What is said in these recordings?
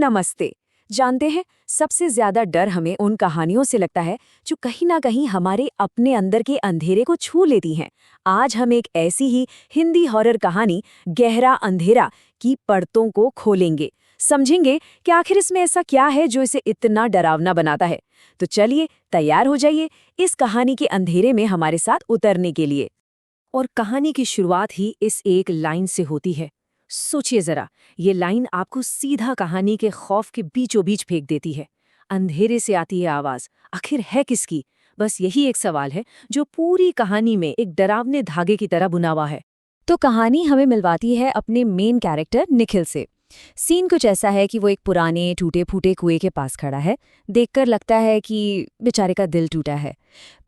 नमस्ते। जानते हैं, सबसे ज्यादा डर हमें उन कहानियों से लगता है जो कहीं ना कहीं हमारे अपने अंदर के अंधेरे को छू लेती हैं। आज हम एक ऐसी ही हिंदी हॉरर कहानी गहरा अंधेरा की परतों को खोलेंगे, समझेंगे कि आखिर इसमें ऐसा क्या है जो इसे इतना डरावना बनाता है। तो चलिए तैयार हो जाइए इस कहानी के अंधेरे में हमारे साथ उतरने के लिए। और कहानी की शुरुआत ही इस एक लाइन से होती है। सोचिए जरा, ये लाइन आपको सीधा कहानी के खौफ के बीचों बीच फेंक देती है। अंधेरे से आती है आवाज, आखिर है किसकी? बस यही एक सवाल है जो पूरी कहानी में एक डरावने धागे की तरह बुना हुआ है। तो कहानी हमें मिलवाती है अपने मेन कैरेक्टर निखिल से। सीन कुछ ऐसा है कि वो एक पुराने टूटे फूटे कुएं के पास खड़ा है। देखकर लगता है कि बेचारे का दिल टूटा है।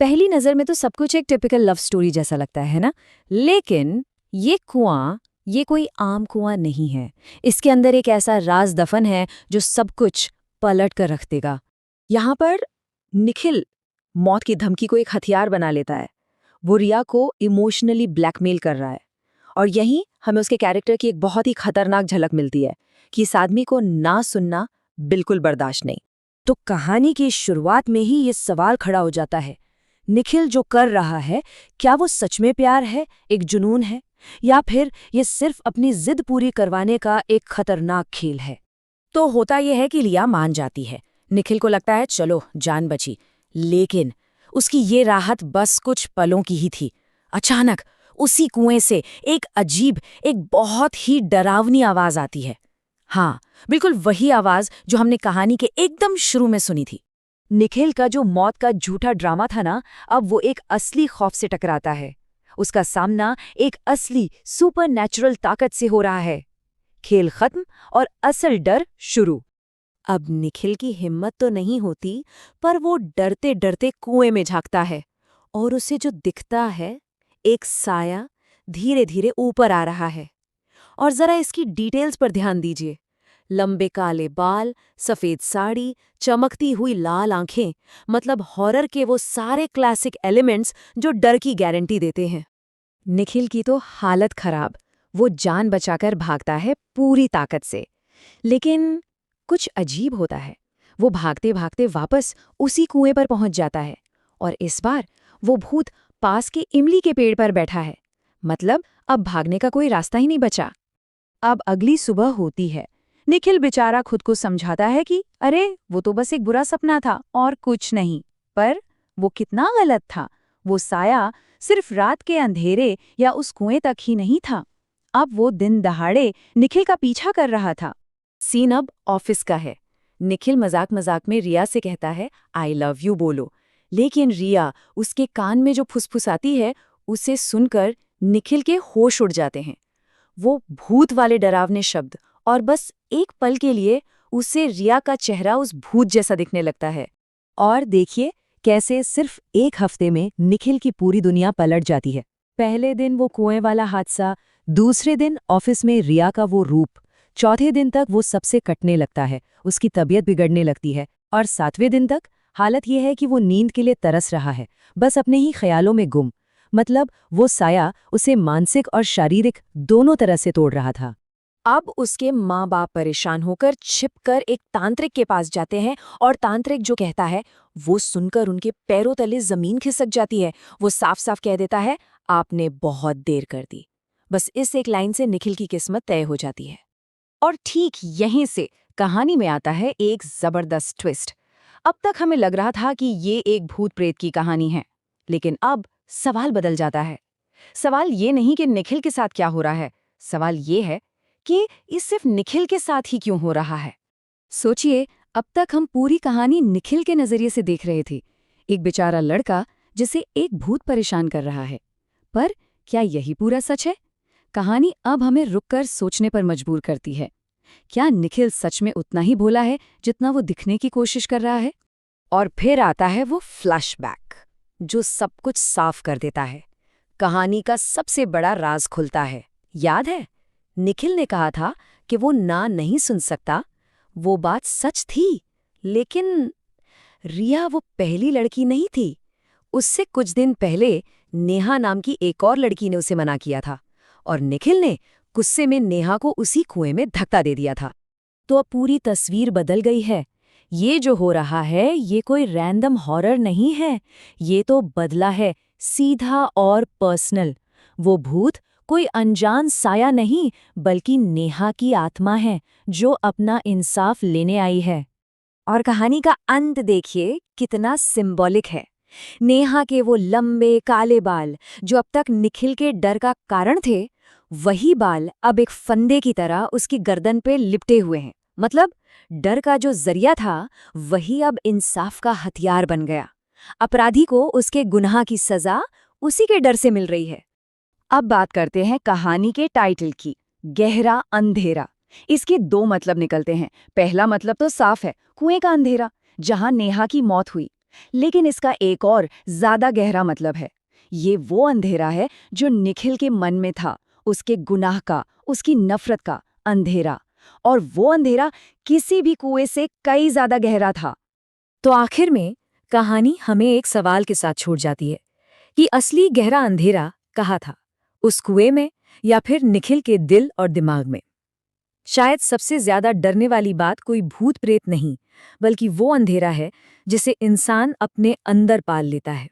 पहली नज़र में तो सब कुछ एक टिपिकल लव स्टोरी जैसा लगता है ना, लेकिन ये कुआं, ये कोई आम कुआं नहीं है। इसके अंदर एक ऐसा राज दफन है जो सब कुछ पलट कर रख देगा। यहाँ पर निखिल मौत की धमकी को एक हथियार बना लेता है। वो रिया को इमोशनली ब्लैकमेल कर रहा है। और यहीं हमें उसके कैरेक्टर की एक बहुत ही खतरनाक झलक मिलती है कि इस आदमी को ना सुनना बिल्कुल बर्दाश्त नहीं। तो कहानी की शुरुआत में ही ये सवाल खड़ा हो जाता है, निखिल जो कर रहा है, क्या वो सच में प्यार है, एक जुनून है, या फिर ये सिर्फ अपनी जिद पूरी करवाने का एक खतरनाक खेल है? तो होता यह है कि लिया मान जाती है। निखिल को लगता है चलो जान बची, लेकिन उसकी ये राहत बस कुछ पलों की ही थी। अचानक उसी कुएं से एक अजीब, एक बहुत ही डरावनी आवाज आती है। हाँ, बिल्कुल वही आवाज जो हमने कहानी के एकदम शुरू में सुनी थी। निखिल का जो मौत का झूठा ड्रामा था ना, अब वो एक असली खौफ से टकराता है। उसका सामना एक असली सुपरनैचुरल ताकत से हो रहा है। खेल खत्म और असल डर शुरू। अब निखिल की हिम्मत तो नहीं होती, पर वो डरते डरते कुएं में झांकता है और उसे जो दिखता है, एक साया धीरे धीरे ऊपर आ रहा है। और जरा इसकी डिटेल्स पर ध्यान दीजिए। लंबे काले बाल, सफेद साड़ी, चमकती हुई लाल आंखें, मतलब हॉरर के वो सारे क्लासिक एलिमेंट्स जो डर की गारंटी देते हैं। निखिल की तो हालत खराब। वो जान बचाकर भागता है पूरी ताकत से, लेकिन कुछ अजीब होता है। वो भागते भागते वापस उसी कुएं पर पहुंच जाता है और इस बार वो भूत पास के इमली के पेड़ पर बैठा है। मतलब अब भागने का कोई रास्ता ही नहीं बचा। अब अगली सुबह होती है। निखिल बेचारा खुद को समझाता है कि अरे वो तो बस एक बुरा सपना था और कुछ नहीं। पर वो कितना गलत था। वो साया सिर्फ रात के अंधेरे या उस कुएं तक ही नहीं था। अब वो दिन दहाड़े निखिल का पीछा कर रहा था। सीन अब ऑफिस का है। निखिल मजाक मजाक में रिया से कहता है आई लव यू बोलो, लेकिन रिया उसके कान में जो फुसफुसाती है, उसे सुनकर निखिल के होश उड़ जाते हैं। वो भूत वाले डरावने शब्द, और बस एक पल के लिए उसे रिया का चेहरा उस भूत जैसा दिखने लगता है। और देखिए कैसे सिर्फ एक हफ्ते में निखिल की पूरी दुनिया पलट जाती है। पहले दिन वो कुएं वाला हादसा, दूसरे दिन ऑफिस में रिया का वो रूप, चौथे दिन तक वो सबसे कटने लगता है, उसकी तबीयत बिगड़ने लगती है, और 7वें दिन तक हालत यह है कि वो नींद के लिए तरस रहा है, बस अपने ही ख्यालों में गुम। मतलब वो साया उसे मानसिक और शारीरिक दोनों तरह से तोड़ रहा था। अब उसके माँ बाप परेशान होकर छिपकर एक तांत्रिक के पास जाते हैं, और तांत्रिक जो कहता है वो सुनकर उनके पैरों तले जमीन खिसक जाती है। वो साफ साफ कह देता है आपने बहुत देर कर दी। बस इस एक लाइन से निखिल की किस्मत तय हो जाती है। और ठीक यहीं से कहानी में आता है एक जबरदस्त ट्विस्ट। अब तक हमें लग रहा था कि ये एक भूत प्रेत की कहानी है, लेकिन अब सवाल बदल जाता है। सवाल ये नहीं कि निखिल के साथ क्या हो रहा है, सवाल ये है कि ये सिर्फ निखिल के साथ ही क्यों हो रहा है। सोचिए, अब तक हम पूरी कहानी निखिल के नजरिए से देख रहे थे। एक बेचारा लड़का जिसे एक भूत परेशान कर रहा है। पर क्या यही पूरा सच है? कहानी अब हमें रुककर सोचने पर मजबूर करती है। क्या निखिल सच में उतना ही भोला है जितना वो दिखने की कोशिश कर रहा है? और फिर आता है वो फ्लैशबैक जो सब कुछ साफ कर देता है। कहानी का सबसे बड़ा राज खुलता है। याद है, निखिल ने कहा था कि वो ना नहीं सुन सकता। वो बात सच थी, लेकिन रिया वो पहली लड़की नहीं थी। उससे कुछ दिन पहले नेहा नाम की एक और लड़की ने उसे मना किया था, और निखिल ने गुस्से में नेहा को उसी कुएं में धक्का दे दिया था। तो अब पूरी तस्वीर बदल गई है। ये जो हो रहा है ये कोई रैंडम हॉरर नहीं है, ये तो बदला है, सीधा और पर्सनल। वो भूत कोई अनजान साया नहीं, बल्कि नेहा की आत्मा है जो अपना इंसाफ लेने आई है। और कहानी का अंत देखिए कितना सिंबॉलिक है। नेहा के वो लंबे काले बाल जो अब तक निखिल के डर का कारण थे, वही बाल अब एक फंदे की तरह उसकी गर्दन पे लिपटे हुए हैं। मतलब डर का जो जरिया था वही अब इंसाफ का हथियार बन गया। अपराधी को उसके गुनाह की सजा उसी के डर से मिल रही है। अब बात करते हैं कहानी के टाइटल की, गहरा अंधेरा। इसके दो मतलब निकलते हैं। पहला मतलब तो साफ है, कुएं का अंधेरा जहां नेहा की मौत हुई। लेकिन इसका एक और ज्यादा गहरा मतलब है। ये वो अंधेरा है जो निखिल के मन में था, उसके गुनाह का, उसकी नफरत का अंधेरा। और वो अंधेरा किसी भी कुएं से कई ज्यादा गहरा था। तो आखिर में कहानी हमें एक सवाल के साथ छोड़ जाती है कि असली गहरा अंधेरा कहाँ था, उस कुएं में या फिर निखिल के दिल और दिमाग में। शायद सबसे ज्यादा डरने वाली बात कोई भूत प्रेत नहीं, बल्कि वो अंधेरा है जिसे इंसान अपने अंदर पाल लेता है।